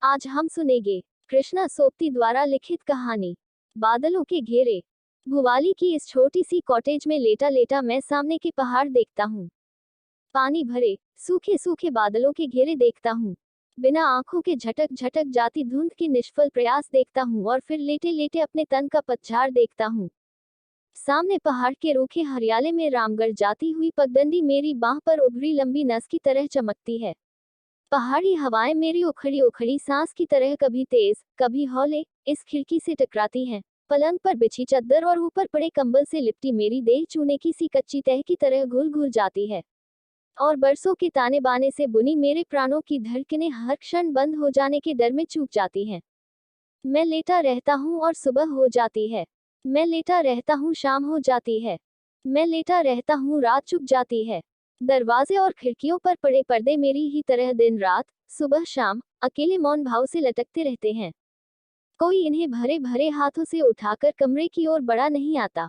आज हम सुनेंगे कृष्णा सोपती द्वारा लिखित कहानी बादलों के घेरे। भुवाली की इस छोटी सी कॉटेज में लेटा लेटा मैं सामने के पहाड़ देखता हूँ। पानी भरे सूखे सूखे बादलों के घेरे देखता हूँ। बिना आंखों के झटक झटक जाती धुंध के निष्फल प्रयास देखता हूँ और फिर लेटे लेटे अपने तन का पतझाड़ देखता हूँ। सामने पहाड़ के रूखे हरियाले में रामगढ़ जाती हुई पगडंडी मेरी बांह पर उभरी लंबी नस की तरह चमकती है। पहाड़ी हवाएं मेरी उखड़ी उखड़ी सांस की तरह कभी तेज कभी हौले इस खिड़की से टकराती हैं। पलंग पर बिछी चद्दर और ऊपर पड़े कंबल से लिपटी मेरी देह चूने की सी कच्ची तह की तरह घुल घुल जाती है और बरसों के ताने बाने से बुनी मेरे प्राणों की धड़कनें हर क्षण बंद हो जाने के डर में चूक जाती हैं। मैं लेटा रहता हूँ और सुबह हो जाती है। मैं लेटा रहता हूँ, शाम हो जाती है। मैं लेटा रहता हूँ, रात चुक जाती है। दरवाजे और खिड़कियों पर पड़े पर्दे मेरी ही तरह दिन रात सुबह शाम अकेले मौन भाव से लटकते रहते हैं। कोई इन्हें भरे भरे हाथों से उठाकर कमरे की ओर बढ़ा नहीं आता।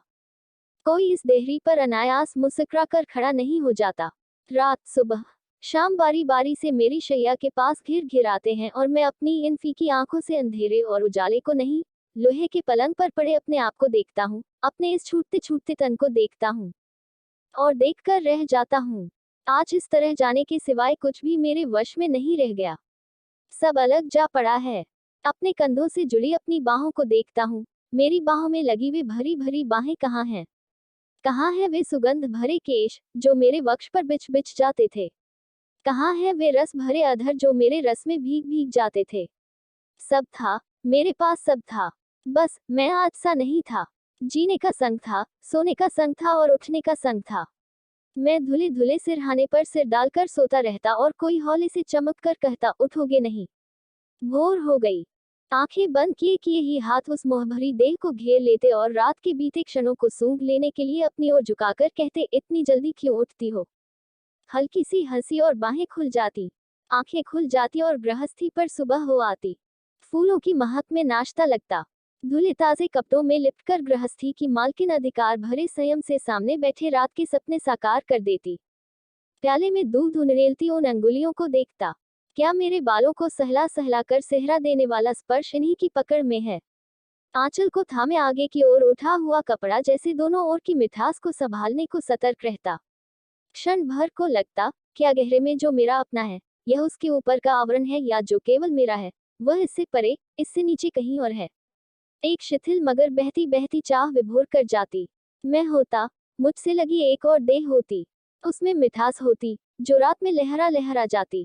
कोई इस देहरी पर अनायास मुस्कुरा कर खड़ा नहीं हो जाता। रात सुबह शाम बारी बारी से मेरी शैया के पास घिर घिर आते हैं और मैं अपनी इन फीकी आंखों से अंधेरे और उजाले को नहीं, लोहे के पलंग पर पड़े अपने आप को देखता हूँ, अपने इस छूटते छूटते तन को देखता हूँ और देखकर रह जाता हूँ। आज इस तरह जाने के सिवाय कुछ भी मेरे वश में नहीं रह गया। सब अलग जा पड़ा है। अपने कंधों से जुड़ी अपनी बाहों को देखता हूँ। मेरी बाहों में लगी हुई भरी भरी बाहें कहाँ हैं? कहाँ है वे सुगंध भरे केश जो मेरे वक्ष पर बिछ बिछ जाते थे? कहाँ है वे रस भरे अधर जो मेरे रस में भीग भीग जाते थे? सब था, मेरे पास सब था। बस मैं आज सा नहीं था। जीने का संग था, सोने का संग था और उठने का संग था। मैं धुले धुले सिरहाने पर सिर डालकर सोता रहता और कोई हौले से चमक कर कहता, उठोगे नहीं? भोर हो गई। आंखें बंद किए किए ही हाथ उस मोहभरी देह को घेर लेते और रात के बीते क्षणों को सूंघ लेने के लिए अपनी ओर झुकाकर कहते, इतनी जल्दी क्यों उठती हो? हल्की सी हंसी और बाहें खुल जाती, आंखें खुल जाती और गृहस्थी पर सुबह हो आती। फूलों की महक में नाश्ता लगता। धुले ताजे कपड़ों में लिपटकर गृहस्थी की मालकिन अधिकार भरे संयम से सामने बैठे रात के सपने साकार कर देती। प्याले में दूध उनरेलती उन अंगुलियों को देखता। क्या मेरे बालों को सहला सहला कर सेहरा देने वाला स्पर्श इन्हीं की पकड़ में है? आंचल को थामे आगे की ओर उठा हुआ कपड़ा जैसे दोनों ओर की मिठास को संभालने को सतर्क रहता। क्षण भर को लगता, क्या गहरे में जो मेरा अपना है, यह उसके ऊपर का आवरण है या जो केवल मेरा है, वह इससे परे, इससे नीचे कहीं और है। एक शिथिल मगर बहती बहती चाह विभोर कर जाती। मैं होता, मुझसे लगी एक और देह होती, उसमें मिठास होती, जो रात में लहरा लहरा जाती।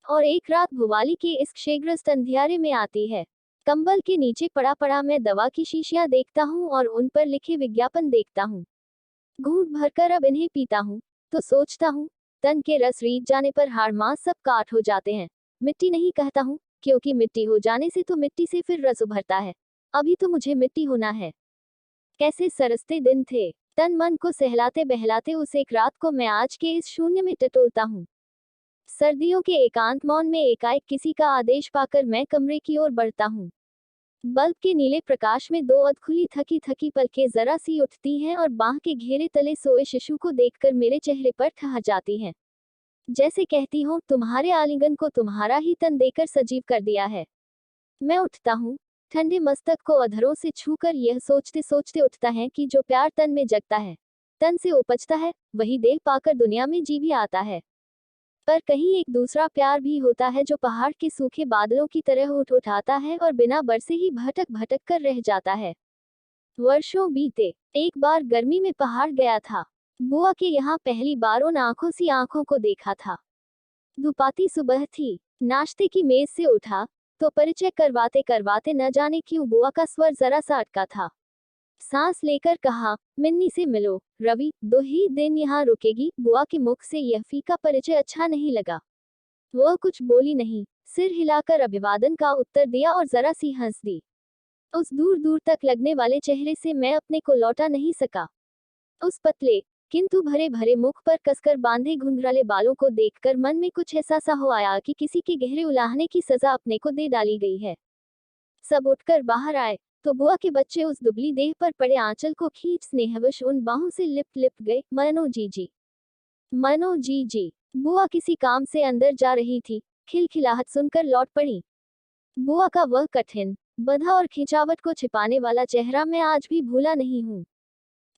और एक रात भुवाली के इस क्षेत्रग्रस्त अंधियारे में आती है। कंबल के नीचे पड़ा पड़ा मैं दवा की शीशियां देखता हूँ और उन पर लिखे विज्ञापन देखता हूँ। घूंट भरकर अब इन्हें पीता हूँ तो सोचता हूँ, तन के रस रीत जाने पर हाड़ मांस सब काट हो जाते हैं। मिट्टी नहीं कहता हूँ, क्योंकि मिट्टी हो जाने से तो मिट्टी से फिर रस उभरता है। अभी तो मुझे मिट्टी होना है। कैसे सरसते दिन थे। तन मन को सहलाते बहलाते उस एक रात को मैं आज के इस शून्य में टटोलता हूँ। सर्दियों के एकांत मौन में एकाएक किसी का आदेश पाकर मैं कमरे की ओर बढ़ता हूँ। बल्ब के नीले प्रकाश में दो अधखुली थकी थकी पलकें जरा सी उठती हैं और बांह के घेरे तले सोए शिशु को देखकर मेरे चेहरे पर ठहर जाती हैं। जैसे कहती हूँ, तुम्हारे आलिंगन को तुम्हारा ही तन देकर सजीव कर दिया है। मैं उठता हूँ, ठंडे मस्तक को अधरों से छूकर यह सोचते सोचते उठता है कि जो प्यार तन में जगता है, तन से उपजता है, वही देह पाकर दुनिया में जी भी आता है। पर कहीं एक दूसरा प्यार भी होता है जो पहाड़ के सूखे बादलों की तरह उठ उठाता है और बिना बरसे ही भटक भटक कर रह जाता है। वर्षों बीते। एक बार गर्मी में पहाड़ गया था। बुआ के यहाँ पहली बार उन आंखों सी आंखों को देखा था। धुपाती सुबह थी। नाश्ते की मेज से उठा तो परिचय करवाते करवाते न जाने क्यों बुआ का स्वर जरा सा अटका था। सांस लेकर कहा, मिन्नी से मिलो, रवि 2 ही दिन यहाँ रुकेगी। बुआ के मुख से यह फीका परिचय अच्छा नहीं लगा। वह कुछ बोली नहीं, सिर हिलाकर अभिवादन का उत्तर दिया और जरा सी हंस दी। उस दूर दूर तक लगने वाले चेहरे से मैं अपने को लौटा नहीं सका। उस पतले किंतु भरे भरे मुख पर कसकर बांधे घुंघराले बालों को देखकर मन में कुछ ऐसा सा हो आया कि किसी के गहरे उलाहने की सजा अपने को दे डाली गई है। सब उठकर बाहर आए तो बुआ के बच्चे उस दुबली देह पर पड़े आंचल को खींच स्नेहवश उन बाहों से लिप लिप गए। मनो जी, मनो जी। बुआ किसी काम से अंदर जा रही थी, खिलखिलाहट सुनकर लौट पड़ी। बुआ का वह कठिन, बधा और खिंचावट को छिपाने वाला चेहरा मैं आज भी भूला नहीं हूँ।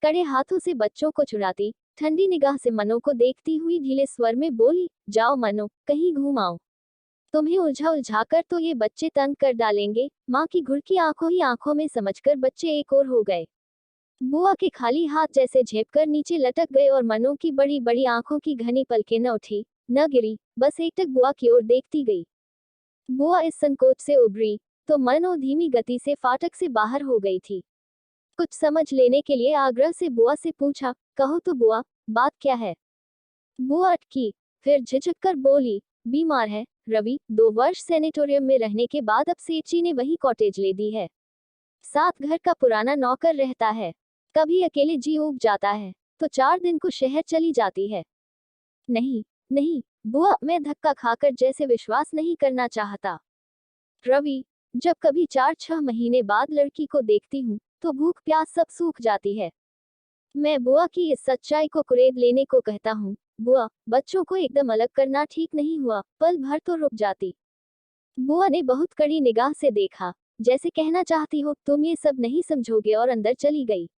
कड़े हाथों से बच्चों को छुड़ाती, ठंडी निगाह से मनो को देखती हुई ढीले स्वर में बोली, जाओ मनो, कहीं घूम आओ। तुम्हें उलझा उलझा कर तो ये बच्चे तंग कर डालेंगे। माँ की घुड़की आंखों ही आंखों में समझकर बच्चे एक और हो गए। बुआ के खाली हाथ जैसे झेपकर नीचे लटक गए और मनो की बड़ी बड़ी आंखों की घनी पलकें न उठी, न गिरी, बस एकटक बुआ की ओर देखती गई। बुआ इस संकोच से उभरी तो मनो धीमी गति से फाटक से बाहर हो गई थी। कुछ समझ लेने के लिए आग्रह से बुआ से पूछा, कहो तो बुआ, बात क्या है? बुआ अटकी, फिर झिझक कर बोली, बीमार है रवि, 2 वर्ष सेनेटोरियम में रहने के बाद अब सेठ जी ने वही कॉटेज ले दी है। साथ घर का पुराना नौकर रहता है। कभी अकेले जी ऊब जाता है तो 4 दिन को शहर चली जाती है। नहीं, नहीं, बुआ, मैं धक्का खाकर जैसे विश्वास नहीं करना चाहता। रवि, जब कभी 4-6 महीने बाद लड़की को देखती हूँ तो भूख प्यास सब सूख जाती है। मैं बुआ की इस सच्चाई को कुरेद लेने को कहता हूँ। बुआ, बच्चों को एकदम अलग करना ठीक नहीं हुआ, पल भर तो रुक जाती। बुआ ने बहुत कड़ी निगाह से देखा, जैसे कहना चाहती हो तुम ये सब नहीं समझोगे, और अंदर चली गई।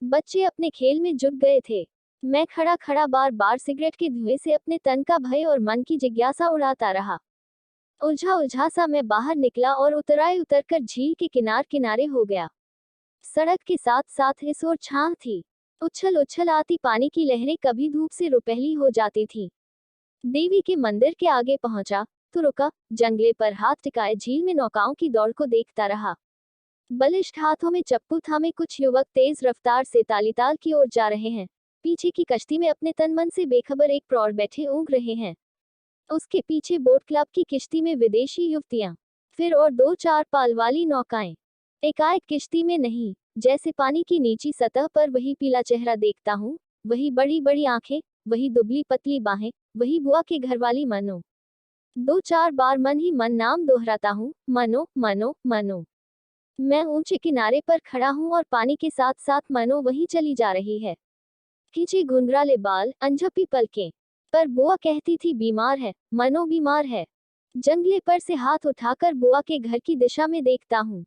बच्चे अपने खेल में जुट गए थे। मैं खड़ा खड़ा बार बार सिगरेट के धुएं से अपने तन का भय और मन की जिज्ञासा उड़ाता रहा। उलझा उलझा सा मैं बाहर निकला और उतरकर झील के किनार किनारे हो गया। सड़क के साथ साथ इस ओर छांव थी। उछल उछल आती पानी की लहरें कभी धूप से रुपहली हो जाती थी। देवी के मंदिर के आगे पहुंचा तो रुका, जंगले पर हाथ टिकाए झील में नौकाओं की दौड़ को देखता रहा। बलिष्ठ हाथों में चप्पू थामे कुछ युवक तेज रफ्तार से तालीताल की ओर जा रहे हैं। पीछे की कश्ती में अपने तन मन से बेखबर एक प्रौढ़ बैठे ऊँग रहे हैं। उसके पीछे बोट क्लब की किश्ती में विदेशी युवतियां, फिर और 2-4 पाल वाली नौकाएं। एकाएक किश्ती में नहीं, जैसे पानी की नीची सतह पर वही पीला चेहरा देखता हूँ, वही बड़ी बड़ी आंखें, वही दुबली पतली बाहें, वही बुआ के घरवाली मनो। 2-4 बार मन ही मन नाम दोहराता हूँ, मनो मनो मनो। मैं ऊंचे किनारे पर खड़ा हूँ और पानी के साथ साथ मनो वहीं चली जा रही है। खींचे घुंघराले बाल, अनझपी पलकें। पर बुआ कहती थी बीमार है, मनो बीमार है। जंगले पर से हाथ उठाकर बुआ के घर की दिशा में देखता हूँ।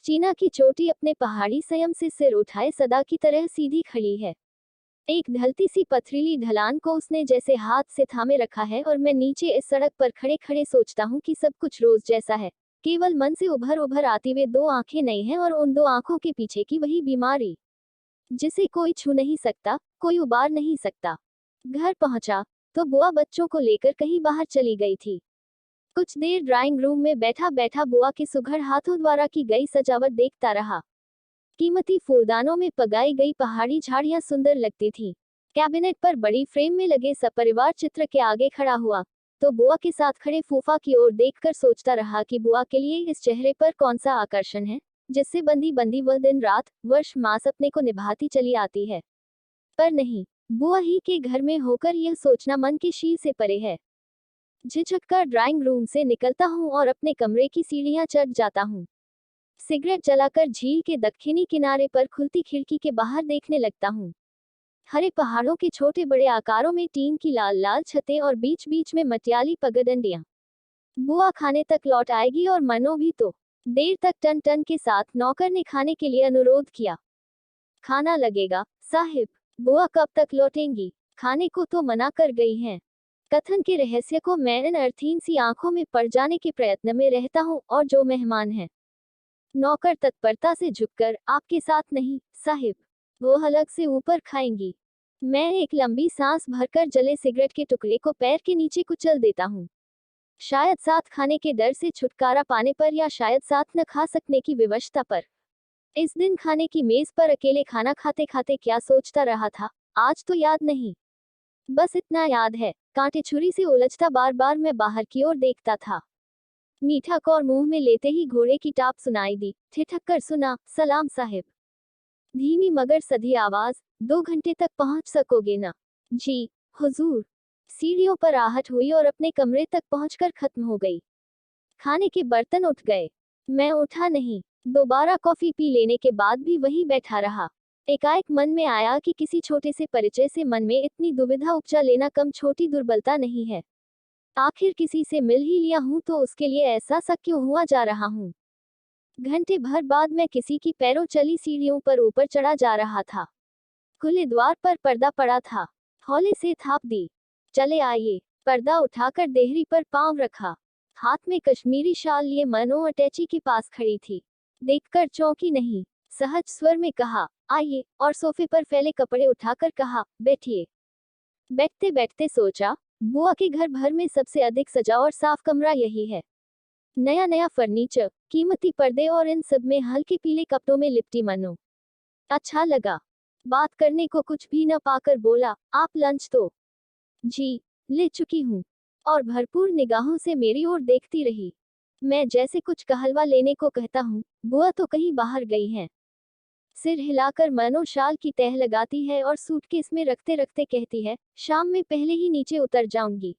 चीना की चोटी अपने पहाड़ी संयम से सिर उठाए सदा की तरह सीधी खड़ी है। एक ढलती सी पथरीली ढलान को उसने जैसे हाथ से थामे रखा है और मैं नीचे इस सड़क पर खड़े खड़े सोचता हूँ कि सब कुछ रोज जैसा है, केवल मन से उभर उभर आती वे 2 आंखें नई हैं और उन 2 आंखों के पीछे की वही बीमारी, जिसे कोई छू नहीं सकता, कोई उबार नहीं सकता। घर पहुंचा तो बुआ बच्चों को लेकर कहीं बाहर चली गई थी। कुछ देर ड्राइंग रूम में बैठा बैठा बुआ के सुघड़ हाथों द्वारा की गई सजावट देखता रहा। कीमती फूलदानों में पगाई गई पहाड़ी झाड़ियां सुंदर लगती थीं। कैबिनेट पर बड़ी फ्रेम में लगे सपरिवार चित्र के आगे खड़ा हुआ तो बुआ के साथ खड़े फूफा की ओर देखकर सोचता रहा कि बुआ के लिए इस चेहरे पर कौन सा आकर्षण है, जिससे बंदी बंदी वह दिन रात वर्ष मास अपने को निभाती चली आती है। पर नहीं, बुआ ही के घर में होकर यह सोचना मन के शील से परे है। झिझककर ड्राइंग रूम से निकलता हूँ और अपने कमरे की सीढ़ियां चढ़ जाता हूँ। सिगरेट जलाकर झील के दक्षिणी किनारे पर खुलती खिड़की के बाहर देखने लगता हूँ। हरे पहाड़ों के छोटे बड़े आकारों में टीन की लाल लाल छतें और बीच बीच में मटियाली पगडंडियां। बुआ खाने तक लौट आएगी और मनो भी तो। देर तक टन टन के साथ नौकर ने खाने के लिए अनुरोध किया। खाना लगेगा साहिब। बुआ कब तक लौटेंगी? खाने को तो मना कर गई हैं। कथन के रहस्य को मैं इन अर्थहीन सी आंखों में पड़ जाने के प्रयत्न में रहता हूँ और जो मेहमान हैं। नौकर तत्परता से झुककर, आपके साथ नहीं साहिब, वो अलग से ऊपर खाएंगी। मैं एक लंबी सांस भरकर जले सिगरेट के टुकड़े को पैर के नीचे कुचल देता हूँ। शायद साथ खाने के डर से छुटकारा पाने पर, या शायद साथ न खा सकने की विवशता पर। इस दिन खाने की मेज पर अकेले खाना खाते खाते क्या सोचता रहा था, आज तो याद नहीं। बस इतना याद है, कांटे छुरी से उलझता बार बार मैं बाहर की ओर देखता था। मीठा कौर मुंह में लेते ही घोड़े की टाप सुनाई दी। ठिठक कर सुना, सलाम साहिब। धीमी मगर सधी आवाज, 2 घंटे तक पहुंच सकोगे ना? जी हुजूर। सीढ़ियों पर आहट हुई और अपने कमरे तक पहुंचकर खत्म हो गई। खाने के बर्तन उठ गए। मैं उठा नहीं। दोबारा कॉफी पी लेने के बाद भी वहीं बैठा रहा। एकाएक मन में आया कि किसी छोटे से परिचय से मन में इतनी दुविधा उपजा लेना कम छोटी दुर्बलता नहीं है। आखिर किसी से मिल ही लिया हूं तो उसके लिए ऐसा सा क्यों हुआ जा रहा हूं। घंटे भर बाद मैं किसी की पैरों चली सीढ़ियों पर ऊपर चढ़ा जा रहा था। खुले द्वार पर पर्दा पड़ा था। हौले से थाप दी। चले आइए। पर्दा उठाकर देहरी पर पांव रखा। हाथ में कश्मीरी शाल लिए मनो अटैची के पास खड़ी थी। देखकर चौंकी नहीं। सहज स्वर में कहा, आइए, और सोफे पर फैले कपड़े उठाकर कहा, बैठिए। बैठते बैठते सोचा, बुआ के घर भर में सबसे अधिक सजा और साफ कमरा यही है। नया नया फर्नीचर, कीमती पर्दे और इन सब में हल्के पीले कपड़ों में लिपटी मनो। अच्छा लगा। बात करने को कुछ भी न पाकर बोला, आप लंच तो जी ले चुकी हूँ। और भरपूर निगाहों से मेरी ओर देखती रही। मैं जैसे कुछ कहलवा लेने को कहता हूँ, बुआ तो कहीं बाहर गई हैं। सिर हिलाकर मनो शाल की तह लगाती है और सूटकेस में रखते रखते कहती है, शाम में पहले ही नीचे उतर जाऊंगी।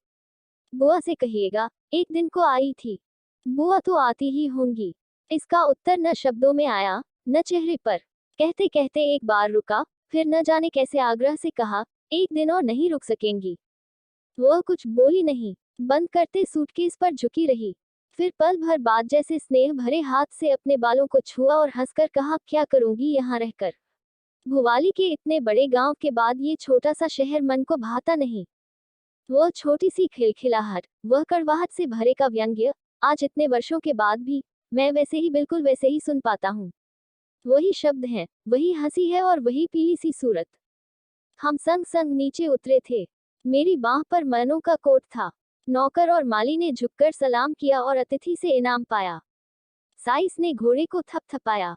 बुआ से कहिएगा, एक दिन को आई थी। बुआ तो आती ही होंगी। इसका उत्तर न शब्दों में आया, न चेहरे पर। कहते कहते एक बार रुका, फिर न जाने कैसे आग्रह से कहा, एक दिन और नहीं रुक सकेंगी। वह कुछ बोली नहीं, बंद करते सूटकेस पर झुकी रही। फिर पल भर बाद जैसे स्नेह भरे हाथ से अपने बालों को छुआ और हंसकर कहा, क्या करूंगी यहाँ रहकर। भुवाली के इतने बड़े गांव के बाद ये छोटा सा शहर मन को भाता नहीं। वह छोटी सी खिलखिलाहट, वह कड़वाहट से भरे का व्यंग्य, आज इतने वर्षों के बाद भी मैं वैसे ही बिल्कुल वैसे ही सुन पाता हूँ। वही शब्द हैं, वही हंसी है और वही पीली सी सूरत। हम संग संग नीचे उतरे थे। मेरी बांह पर मनो का कोट था। नौकर और माली ने झुककर सलाम किया और अतिथि से इनाम पाया। साइस ने घोड़े को थपथपाया।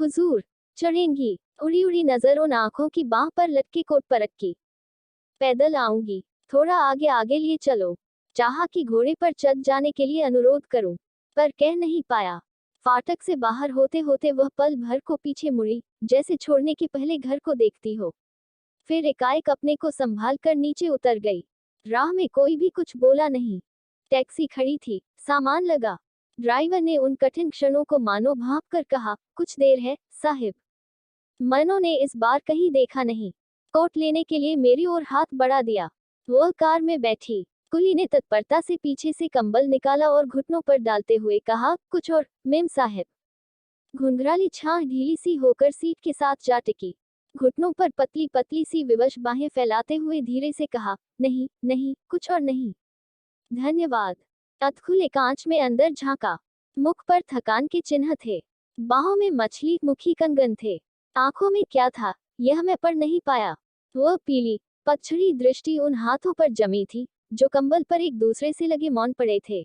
हुजूर, चढ़ेंगी। उड़ी उड़ी नजर उन आंखों की बांह पर लटके कोट पर रखी। पैदल आऊंगी। थोड़ा आगे आगे लिए चलो। चाहा कि घोड़े पर चढ़ जाने के लिए अनुरोध करूं, पर कह नहीं पाया। फाटक से बाहर होते होते वह पल भर को पीछे मुड़ी, जैसे छोड़ने के पहले घर को देखती हो। फिर एकाएक अपने को संभाल कर नीचे उतर गई। राह में कोई भी कुछ बोला नहीं। टैक्सी खड़ी थी, सामान लगा। ड्राइवर ने उन कठिन क्षणों को मानो भांप कर कहा, कुछ देर है, साहिब। मनो ने इस बार कहीं देखा नहीं। कोट लेने के लिए मेरी ओर हाथ बढ़ा दिया। वह कार में बैठी। कुली ने तत्परता से पीछे से कंबल निकाला और घुटनों पर डालते हुए कहा, कुछ और, मेम साहिब। घुंघराली छां ढीली सी होकर सीट के साथ जा टिकी। घुटनों पर पतली पतली सी विवश बाहें फैलाते हुए धीरे से कहा, नहीं नहीं, कुछ और नहीं। धन्यवाद। अधखुले कांच में अंदर झांका। मुख पर थकान के चिन्ह थे। बाहों में मछली मुखी कंगन थे। आंखों में क्या था, यह मैं पढ़ नहीं पाया। वह पीली पछड़ी दृष्टि उन हाथों पर जमी थी, जो कंबल पर एक दूसरे से लगे मौन पड़े थे।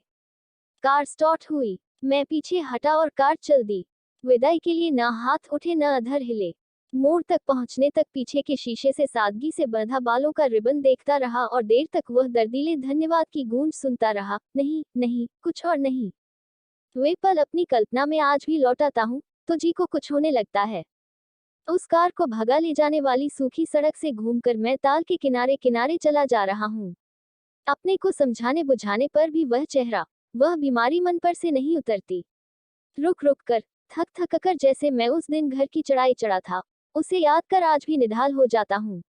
कार स्टार्ट हुई। मैं पीछे हटा और कार चल दी। विदाई के लिए न हाथ उठे न अधर हिले। मोड़ तक पहुंचने तक पीछे के शीशे से सादगी से बंधा बालों का रिबन देखता रहा और देर तक वह दर्दीले धन्यवाद की गूंज सुनता रहा, नहीं नहीं, कुछ और नहीं। वे पल अपनी कल्पना में आज भी लौटाता हूँ, तो जी को कुछ होने लगता है। उस कार को भगा ले जाने वाली सूखी सड़क से घूमकर मैं ताल के किनारे किनारे चला जा रहा हूँ। अपने को समझाने बुझाने पर भी वह चेहरा, वह बीमारी मन पर से नहीं उतरती। रुक रुक कर, थक थक कर जैसे मैं उस दिन घर की चढ़ाई चढ़ा था, उसे याद कर आज भी निढाल हो जाता हूँ।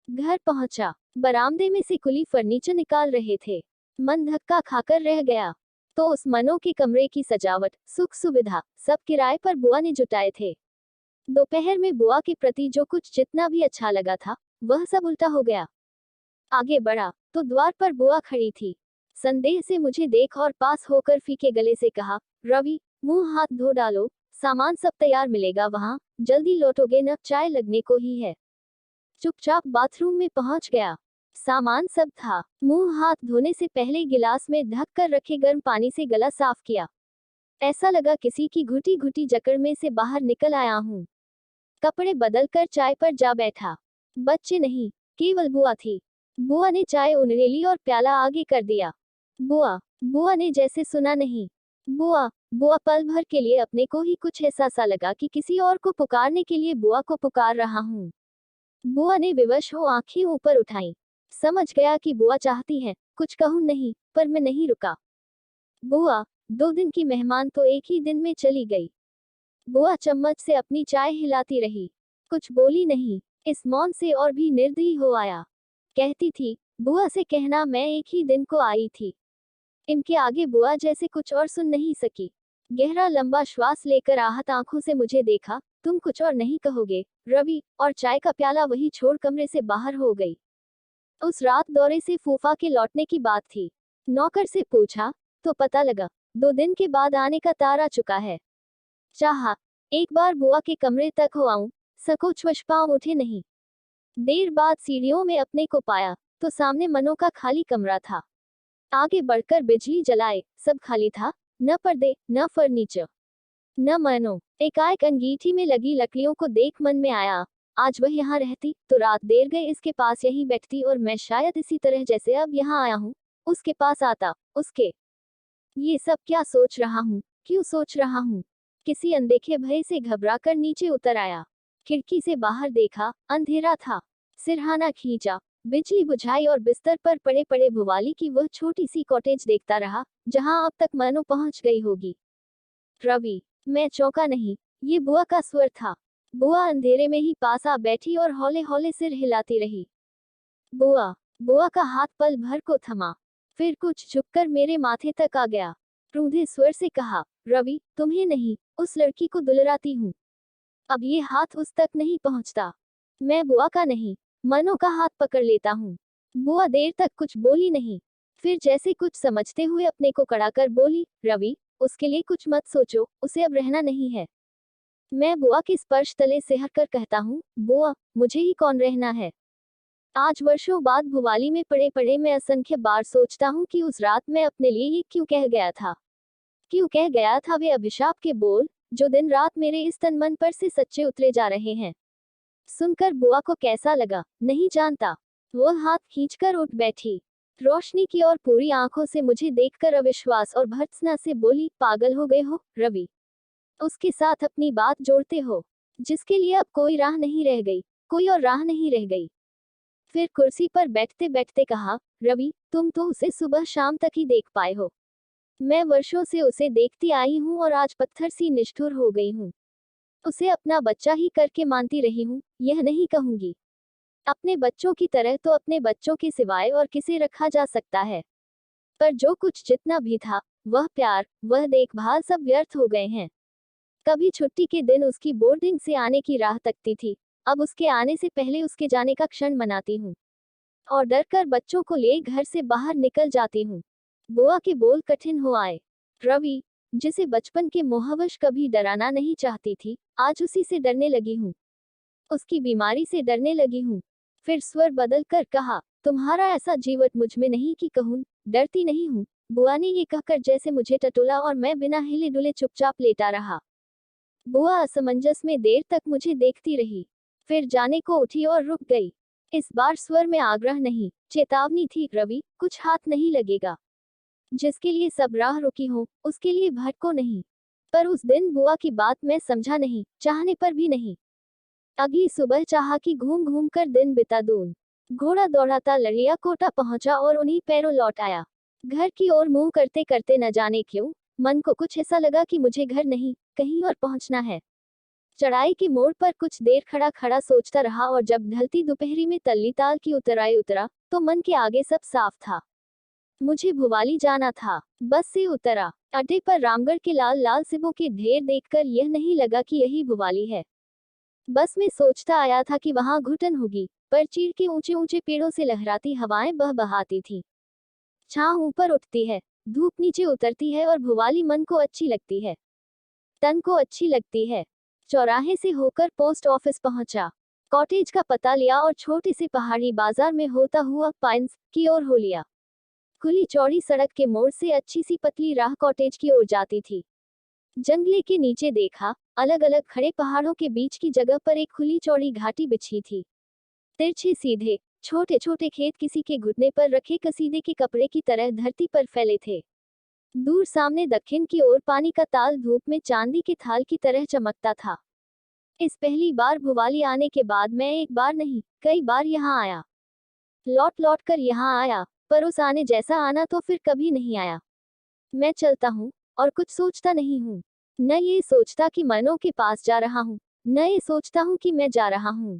घर पहुंचा। बरामदे में से कुली फर्नीचर निकाल रहे थे। मन धक्का खाकर रह गया। तो उस मनो के कमरे की सजावट, सुख सुविधा, सब किराए पर बुआ ने जुटाए थे। दोपहर में बुआ के प्रति जो कुछ जितना भी अच्छा लगा था, वह सब उल्टा हो गया। आगे बढ़ा तो द्वार पर बुआ खड़ी थी। संदेह से मुझे देख और पास होकर फीके गले से कहा, रवि, मुंह हाथ धो डालो, सामान सब तैयार मिलेगा वहां, जल्दी लौटोगे न, चाय लगने को ही है। चुपचाप बाथरूम में पहुंच गया। सामान सब था। मुंह हाथ धोने से पहले गिलास में ढक कर रखे गर्म पानी से गला साफ किया। ऐसा लगा किसी की घुटी घुटी जकड़ में से बाहर निकल आया हूँ। कपड़े बदलकर चाय पर जा बैठा। बच्चे नहीं, केवल बुआ थी। बुआ ने चाय उनरेली और प्याला आगे कर दिया। बुआ, बुआ ने जैसे सुना नहीं। बुआ, बुआ, पल भर के लिए अपने को ही कुछ ऐसा सा लगा कि किसी और को पुकारने के लिए बुआ को पुकार रहा हूँ। बुआ ने विवश हो आंखें ऊपर उठाई। समझ गया कि बुआ चाहती है कुछ कहूँ नहीं, पर मैं नहीं रुका। बुआ, 2 दिन की मेहमान तो एक ही दिन में चली गई। बुआ चम्मच से अपनी चाय हिलाती रही। कुछ बोली नहीं। इस मौन से और भी निर्दयी हो आया। कहती थी, बुआ से कहना मैं एक ही दिन को आई थी। इनके आगे बुआ जैसे कुछ और सुन नहीं सकी। गहरा लंबा श्वास लेकर आहत आंखों से मुझे देखा। तुम कुछ और नहीं कहोगे रवि, और चाय का प्याला वही छोड़ कमरे से बाहर हो गई। उस रात दौरे से फूफा के लौटने की बात थी। नौकर से पूछा तो पता लगा 2 दिन के बाद आने का तार आ चुका है। चाहा एक बार बुआ के कमरे तक हो आऊं, सकोचवश पांव उठे नहीं। देर बाद सीढ़ियों में अपने को पाया तो सामने मनो का खाली कमरा था। आगे बढ़कर बिजली जलाए, सब खाली था, न पर्दे, न फर्नीचर, न मनो। एकाएक अंगीठी में लगी लकड़ियों को देख मन में आया, आज वह यहाँ रहती तो रात देर गए इसके पास यहीं बैठती और मैं शायद इसी तरह जैसे अब यहाँ आया हूँ उसके पास आता। उसके ये सब क्या सोच रहा हूँ, क्यों सोच रहा हूँ? किसी अनदेखे भय से घबराकर नीचे उतर आया। खिड़की से बाहर देखा, अंधेरा था। सिरहाना खींचा, बिजली बुझाई और बिस्तर पर पड़े पड़े भुवाली की वह छोटी सी कॉटेज देखता रहा जहां अब तक मनो पहुंच गई होगी। रवि, मैं चौंका नहीं, ये बुआ का स्वर था। बुआ अंधेरे में ही पास आ बैठी और हौले हौले सिर हिलाती रही। बुआ। बुआ का हाथ पल भर को थमा, फिर कुछ झुककर मेरे माथे तक आ गया। रूंधे स्वर से कहा, रवि, तुम्हें नहीं, उस लड़की को दुलराती हूँ। अब ये हाथ उस तक नहीं पहुंचता। मैं बुआ का नहीं, मनो का हाथ पकड़ लेता हूँ। बुआ देर तक कुछ बोली नहीं, फिर जैसे कुछ समझते हुए अपने को कड़ा कर बोली, रवि, उसके लिए कुछ मत सोचो, उसे अब रहना नहीं है। मैं बुआ के स्पर्श तले सिहर कर कहता हूँ, बुआ, मुझे ही कौन रहना है। आज वर्षों बाद भुवाली में पड़े पड़े मैं असंख्य बार सोचता हूँ कि उस रात मैं अपने लिए ये क्यों कह गया था। क्यों कह गया था वे अभिशाप के बोल जो दिन रात मेरे इस तन मन पर से सच्चे उतरे जा रहे हैं। सुनकर बुआ को कैसा लगा नहीं जानता। वो हाथ खींचकर उठ बैठी, रोशनी की और पूरी आंखों से मुझे देखकर अविश्वास और भर्त्सना से बोली, पागल हो गए हो रवि? उसके साथ अपनी बात जोड़ते हो, जिसके लिए अब कोई राह नहीं रह गई, कोई और राह नहीं रह गई। फिर कुर्सी पर बैठते बैठते कहा, रवि, तुम तो उसे सुबह शाम तक ही देख पाए हो। मैं वर्षों से उसे देखती आई हूँ और आज पत्थर सी निष्ठुर हो गई हूँ। उसे अपना बच्चा ही करके मानती रही हूँ, यह नहीं कहूंगी। अपने बच्चों की तरह तो अपने बच्चों के सिवाय और किसे रखा जा सकता है। पर जो कुछ जितना भी था, वह प्यार, वह देखभाल सब व्यर्थ हो गए हैं। कभी छुट्टी के दिन उसकी बोर्डिंग से आने की राह तकती थी, अब उसके आने से पहले उसके जाने का क्षण मनाती हूँ और डर कर बच्चों को ले घर से बाहर निकल जाती हूँ। बुआ के बोल कठिन हो आए। रवि, जिसे बचपन के मोहवश कभी डराना नहीं चाहती थी, आज उसी से डरने लगी हूँ, उसकी बीमारी से डरने लगी हूँ। फिर स्वर बदल कर कहा, तुम्हारा ऐसा जीवट मुझ में नहीं कि कहूँ, डरती नहीं हूँ। बुआ ने ये कहकर जैसे मुझे टटोला और मैं बिना हिले डुले चुपचाप लेटा रहा। बुआ असमंजस में देर तक मुझे देखती रही, फिर जाने को उठी और रुक गई। इस बार स्वर में आग्रह नहीं, चेतावनी थी, रवि, कुछ हाथ नहीं लगेगा। जिसके लिए सब राह रुकी हो, उसके लिए भटको नहीं। पर उस दिन बुआ की बात मैं समझा नहीं, चाहने पर भी नहीं। अगली सुबह चाहा कि घूम घूम कर दिन बिता दूं। घोड़ा दौड़ाता लड़िया कोटा पहुंचा और उन्हीं पैरों लौट आया। घर की ओर मुंह करते करते न जाने क्यों मन को कुछ ऐसा लगा कि मुझे घर नहीं, कहीं और पहुंचना है। चढ़ाई के मोड़ पर कुछ देर खड़ा खड़ा सोचता रहा और जब ढलती दोपहरी में तल्ली ताल की उतराई उतरा तो मन के आगे सब साफ था। मुझे भुवाली जाना था। बस से उतरा, अड्डे पर रामगढ़ के लाल लाल सिबों के ढेर देखकर यह नहीं लगा कि यही भुवाली है। बस में सोचता आया था कि वहां घुटन होगी, पर चीड़ के ऊंचे ऊंचे पेड़ों से लहराती हवाएं बह बहाती थी। छांव ऊपर उठती है, धूप नीचे उतरती है और भुवाली मन को अच्छी लगती है, तन को अच्छी लगती है। चौराहे से होकर पोस्ट ऑफिस पहुंचा, कॉटेज का पता लिया और छोटे से पहाड़ी बाजार में होता हुआ पाइन्स की ओर हो लिया। खुली चौड़ी सड़क के मोड़ से अच्छी सी पतली राह कॉटेज की ओर जाती थी। जंगले के नीचे देखा, अलग अलग खड़े पहाड़ों के बीच की जगह पर एक खुली चौड़ी घाटी बिछी थी। तिरछे सीधे छोटे छोटे खेत किसी के घुटने पर रखे कसीदे के कपड़े की तरह धरती पर फैले थे। दूर सामने दक्षिण की ओर पानी का ताल धूप में चांदी के थाल की तरह चमकता था। इस पहली बार भुवाली आने के बाद मैं एक बार नहीं, कई बार यहाँ आया। लौट लौट कर यहाँ आया, पर उस आने जैसा आना तो फिर कभी नहीं आया। मैं चलता हूँ और कुछ सोचता नहीं हूँ, न ये सोचता कि मनो के पास जा रहा हूँ, न ये सोचता हूँ कि मैं जा रहा हूँ,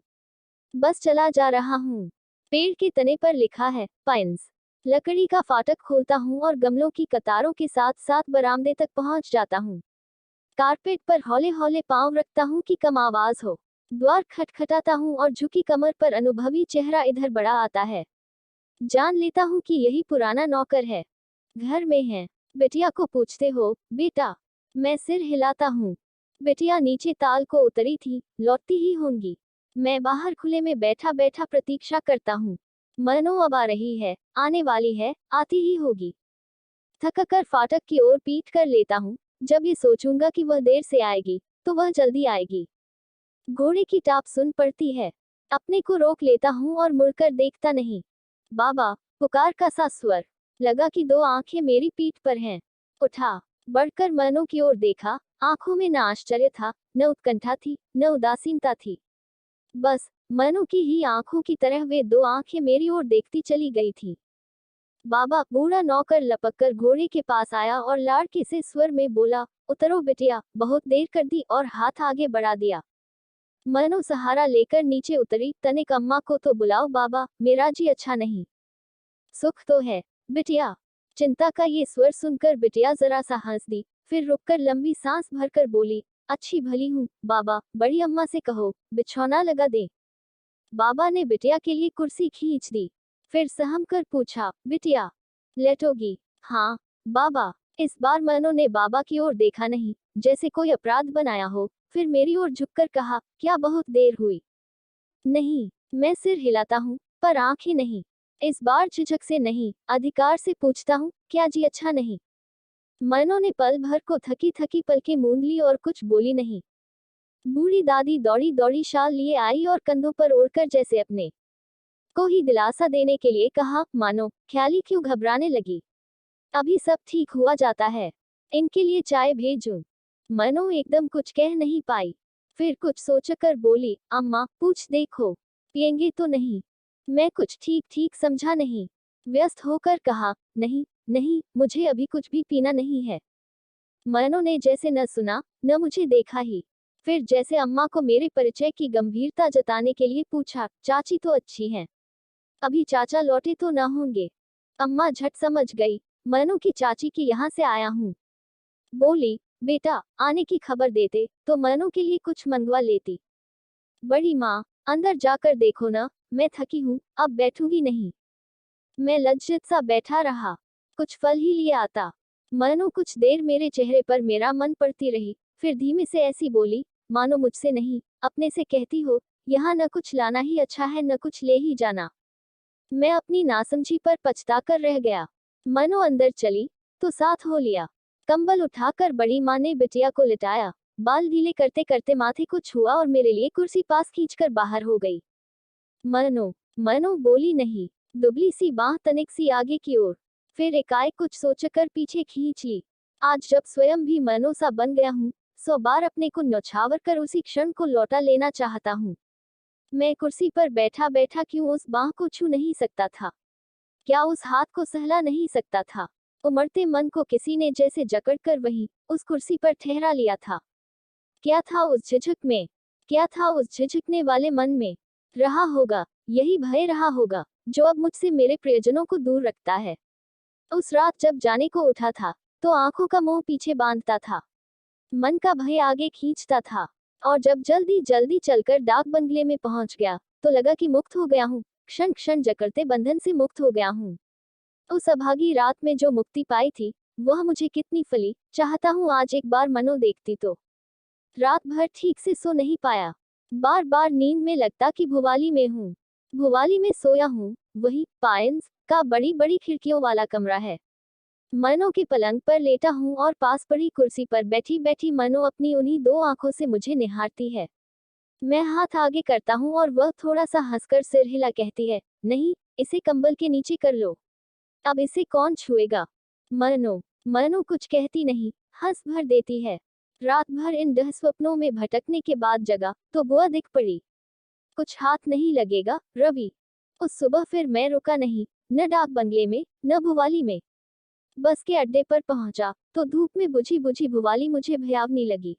बस चला जा रहा हूँ। पेड़ के तने पर लिखा है, पाइन्स। लकड़ी का फाटक खोलता हूँ और गमलों की कतारों के साथ साथ बरामदे तक पहुँच जाता हूँ। कारपेट पर हौले हौले पांव रखता हूँ कि कम आवाज हो। द्वार खटखटाता हूँ और झुकी कमर पर अनुभवी चेहरा इधर बढ़ा आता है। जान लेता हूँ कि यही पुराना नौकर है। घर में है। बिटिया को पूछते हो बेटा? मैं सिर हिलाता हूँ। बिटिया नीचे ताल को उतरी थी, लौटती ही होंगी। मैं बाहर खुले में बैठा बैठा प्रतीक्षा करता हूँ। मनो अब आ रही है, आने वाली है, आती ही होगी। थककर फाटक की ओर पीट कर लेता हूँ। जब ये सोचूंगा कि वह देर से आएगी, तो वह जल्दी आएगी। घोड़े की टाप सुन पड़ती है। अपने को रोक लेता हूँ और मुड़कर देखता नहीं। बाबा, पुकार का सा स्वर। लगा कि दो आंखें मेरी पीठ पर हैं। उठा, बढ़कर मनो की ओर देखा। आंखों में न आश्चर्य था, न उत्कंठा थी, न उदासीनता थी। बस मनु की ही आंखों की तरह वे दो आंखें मेरी ओर देखती चली गई थी। बाबा, बूढ़ा नौकर लपककर घोड़े के पास आया और लाड़ से स्वर में बोला, उतरो बिटिया, बहुत देर कर दी, और हाथ आगे बढ़ा दिया। मनु सहारा लेकर नीचे उतरी। तनिक अम्मा को तो बुलाओ बाबा, मेरा जी अच्छा नहीं। सुख तो है बिटिया। चिंता का ये स्वर सुनकर बिटिया जरा सा हंस दी, फिर रुककर लंबी सांस भरकर बोली, अच्छी भली हूँ बाबा, बड़ी अम्मा से कहो बिछौना लगा दे। बाबा ने बिटिया के लिए कुर्सी खींच दी। फिर सहम कर पूछा, बिटिया लेटोगी? हाँ बाबा। इस बार मनु ने बाबा की ओर देखा नहीं, जैसे कोई अपराध बनाया हो। फिर मेरी ओर झुककर कहा, क्या बहुत देर हुई? नहीं। मैं सिर हिलाता हूँ, पर आंखें नहीं। इस बार झिझक से नहीं, अधिकार से पूछता हूँ, क्या जी अच्छा नहीं? मनु ने पल भर को थकी थकी पलकें मूंद ली और कुछ बोली नहीं। बूढ़ी दादी दौड़ी दौड़ी शाल लिए आई और कंधों पर ओढ़कर जैसे अपने को ही दिलासा देने के लिए कहा, मानो ख्याली क्यों घबराने लगी? अभी सब ठीक हुआ जाता है। इनके लिए चाय भेजूं? मनु एकदम कुछ कह नहीं पाई। फिर कुछ सोचकर बोली, अम्मा पूछ देखो, पिएंगे तो नहीं? मैं कुछ ठीक ठीक समझा नहीं। व्यस्त होकर कहा, नहीं नहीं, मुझे अभी कुछ भी पीना नहीं है। मनु ने जैसे न सुना, न मुझे देखा ही। फिर जैसे अम्मा को मेरे परिचय की गंभीरता जताने के लिए पूछा, चाची तो अच्छी हैं, अभी चाचा लौटे तो न होंगे? अम्मा झट समझ गई, मनु की चाची की यहाँ से आया हूँ। बोली, बेटा आने की खबर देते तो मनु के लिए कुछ मंगवा लेती। बड़ी माँ, अंदर जाकर देखो न, मैं थकी हूँ, अब बैठूंगी नहीं। मैं लज्जित सा बैठा रहा। कुछ फल ही लिए आता। मनु कुछ देर मेरे चेहरे पर मेरा मन पड़ती रही, फिर धीमे से ऐसी बोली, मानो मुझसे नहीं, अपने से कहती हो, यहाँ न कुछ लाना ही अच्छा है, न कुछ ले ही जाना। मैं अपनी नासमझी पर पछताकर रह गया। मनु अंदर चली, तो साथ हो लिया। कंबल उठाकर बड़ी माँ ने बिटिया को लिटाया, बाल गीले करते करते माथे को छुआ और मेरे लिए कुर्सी पास खींचकर बाहर हो गई। मनु बोली नहीं। दुबली सी बांह तनिक सी आगे की ओर, फिर एकाएक कुछ सोचकर पीछे खींच ली। आज जब स्वयं भी मनु सा बन गया हूँ, 100 बार अपने को न्यौछावर कर उसी क्षण को लौटा लेना चाहता हूँ। मैं कुर्सी पर बैठा बैठा क्यों उस बांह को छू नहीं सकता था? क्या उस हाथ को सहला नहीं सकता था? उमड़ते मन को किसी ने जैसे जकड़कर वहीं उस कुर्सी पर ठहरा लिया था। क्या था उस झिझक में? क्या था उस झिझकने वाले मन में? रहा होगा, यही भय रहा होगा, जो अब मुझसे मेरे प्रियजनों को दूर रखता है। उस रात जब जाने को उठा था, तो आंखों का मोह पीछे बांधता था, मन का भय आगे खींचता था, और जब जल्दी जल्दी चलकर डाक बंगले में पहुंच गया, तो लगा कि मुक्त हो गया हूँ, क्षण क्षण जकड़ते बंधन से मुक्त हो गया हूँ। उस अभागी रात में जो मुक्ति पाई थी, वह मुझे कितनी फली, चाहता हूँ आज एक बार मनो देखती तो। रात भर ठीक से सो नहीं पाया। बार बार नींद में लगता कि भुवाली में हूँ। भुवाली में सोया हूँ, वही पायन्स का बड़ी बड़ी खिड़कियों वाला कमरा है। मनो के पलंग पर लेटा हूँ और पास पड़ी कुर्सी पर बैठी बैठी मनो अपनी उन्हीं दो आंखों से मुझे निहारती है। मैं हाथ आगे करता हूँ और वह थोड़ा सा हंसकर सिर हिला कहती है, नहीं, इसे कंबल के नीचे कर लो, अब इसे कौन छुएगा? मनो कुछ कहती नहीं, हंस भर देती है। रात भर इन डह स्वप्नों में भटकने के बाद जगा तो बुआ दिख पड़ी। कुछ हाथ नहीं लगेगा रवि। उस सुबह फिर मैं रुका नहीं, न डाक बंगले में, न भुवाली में। बस के अड्डे पर पहुंचा तो धूप में बुझी बुझी भुवाली मुझे भयावनी लगी।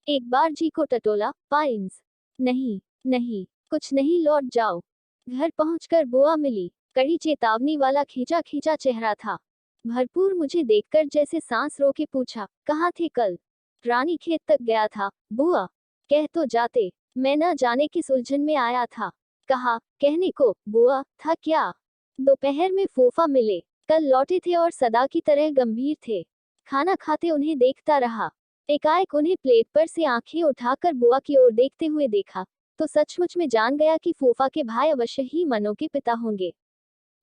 एक बार जी को टटोला, पाइंस। नहीं नहीं, कुछ नहीं, लौट जाओ। घर पहुंचकर बुआ मिली। कड़ी चेतावनी वाला खींचा खींचा चेहरा था। भरपूर मुझे देखकर जैसे सांस रोके पूछा, कहाँ थे कल? रानी खेत तक गया था बुआ। कह तो जाते, मैं न जाने किस उलझन में आया था। कहा, कहने को बुआ था क्या? दोपहर में फूफा मिले, कल लौटे थे और सदा की तरह गंभीर थे। खाना खाते उन्हें देखता रहा। एकाएक उन्हें प्लेट पर से आंखें उठाकर बुआ की ओर देखते हुए देखा तो सचमुच में जान गया कि फूफा के भाई अवश्य ही मनो के पिता होंगे।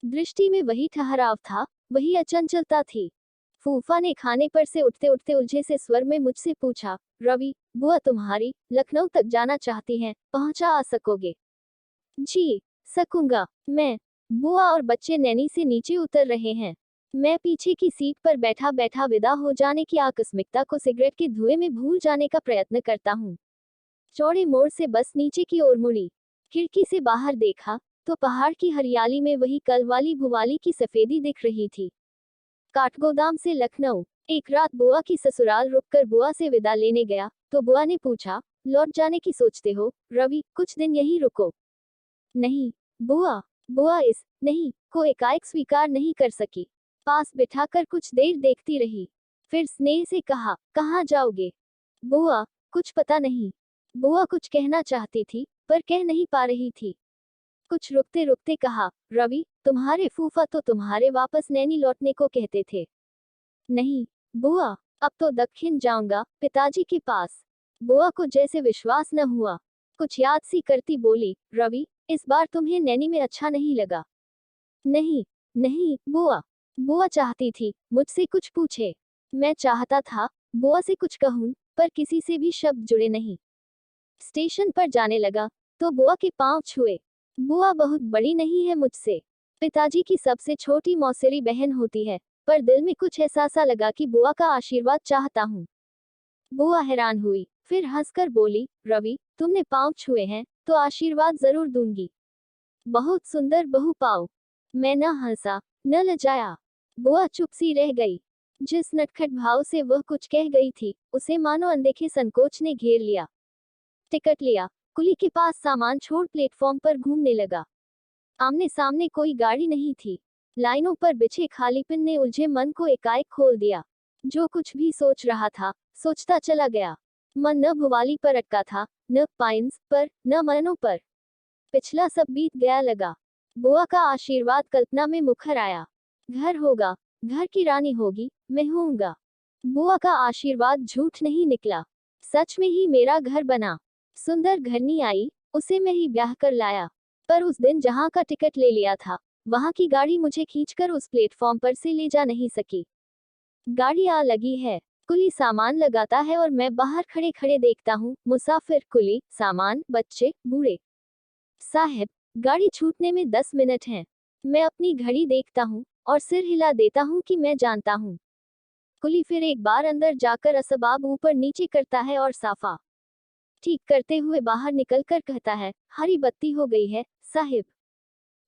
दृष्टि में वही ठहराव था, वही अचंचलता थी। फूफा ने खाने पर से उठते उठते उलझे से स्वर में मुझसे पूछा, रवि, बुआ तुम्हारी लखनऊ तक जाना चाहती हैं, पहुंचा आ सकोगे? जी, सकूंगा। मैं, बुआ और बच्चे नैनी से नीचे उतर रहे हैं। मैं पीछे की सीट पर बैठा बैठा विदा हो जाने की आकस्मिकता को सिगरेट के धुएं में भूल जाने का प्रयत्न करता हूँ। चौड़े मोड़ से बस नीचे की ओर मुड़ी। खिड़की से बाहर देखा तो पहाड़ की हरियाली में वही कल वाली भुवाली की सफेदी दिख रही थी। काठगोदाम से लखनऊ। एक रात बुआ की ससुराल रुककर बुआ से विदा लेने गया तो बुआ ने पूछा, लौट जाने की सोचते हो रवि, कुछ दिन यहीं रुको? नहीं बुआ। बुआ इस नहीं को एकाएक स्वीकार नहीं कर सकी। पास बिठाकर कुछ देर देखती रही, फिर स्नेह से कहा, कहाँ जाओगे? बुआ, कुछ पता नहीं। बुआ कुछ कहना चाहती थी पर कह नहीं पा रही थी। कुछ रुकते रुकते कहा, रवि, तुम्हारे फूफा तो तुम्हारे वापस नैनी लौटने को कहते थे। नहीं बुआ, अब तो दक्षिण जाऊंगा, पिताजी के पास। बुआ को जैसे विश्वास न हुआ। कुछ याद सी करती बोली, रवि, इस बार तुम्हें नैनी में अच्छा नहीं लगा? नहीं नहीं बुआ। बुआ चाहती थी मुझसे कुछ पूछे। मैं चाहता था बुआ से कुछ कहूं पर किसी से भी शब्द जुड़े नहीं। स्टेशन पर जाने लगा तो बुआ के पांव छुए। बुआ बहुत बड़ी नहीं है मुझसे, पिताजी की सबसे छोटी मौसेरी बहन होती है, पर दिल में कुछ ऐसा सा लगा कि बुआ का आशीर्वाद चाहता हूँ। बुआ हैरान हुई, फिर हंसकर बोली, रवि, तुमने पांव छुए हैं तो आशीर्वाद जरूर दूंगी। बहुत सुंदर बहू पाओ। मैं न हंसा न लजाया। बुआ चुप सी रह गई। जिस नटखट भाव से वह कुछ कह गई थी उसे मानो अनदेखे संकोच ने घेर लिया। टिकट लिया, कुली के पास सामान छोड़ प्लेटफॉर्म पर घूमने लगा। आमने सामने कोई गाड़ी नहीं थी। लाइनों पर बिछे खालीपन ने उलझे मन को एकाएक खोल दिया। जो कुछ भी सोच रहा था सोचता चला गया। मन न भुवाली पर अटका था, न पाइन्स पर, न मनो पर। पिछला सब बीत गया लगा। बुआ का आशीर्वाद कल्पना में मुखर आया। घर होगा, घर की रानी होगी, मैं होऊंगा। बुआ का आशीर्वाद झूठ नहीं निकला, सच में ही मेरा घर बना। सुंदर घरनी आई, उसे मैं ही ब्याह कर लाया। पर उस दिन जहां का टिकट ले लिया था वहां की गाड़ी मुझे खींचकर उस प्लेटफॉर्म पर से ले जा नहीं सकी। गाड़ी आ लगी है, कुली सामान लगाता है और मैं बाहर खड़े खड़े देखता हूँ, मुसाफिर, कुली, सामान, बच्चे, बूढ़े। साहब, गाड़ी छूटने में 10 मिनट हैं। मैं अपनी घड़ी देखता हूँ और सिर हिला देता हूँ कि मैं जानता हूँ। कुली फिर एक बार अंदर जाकर असबाब ऊपर नीचे करता है और साफा ठीक करते हुए बाहर निकलकर कहता है, हरी बत्ती हो गई है साहिब।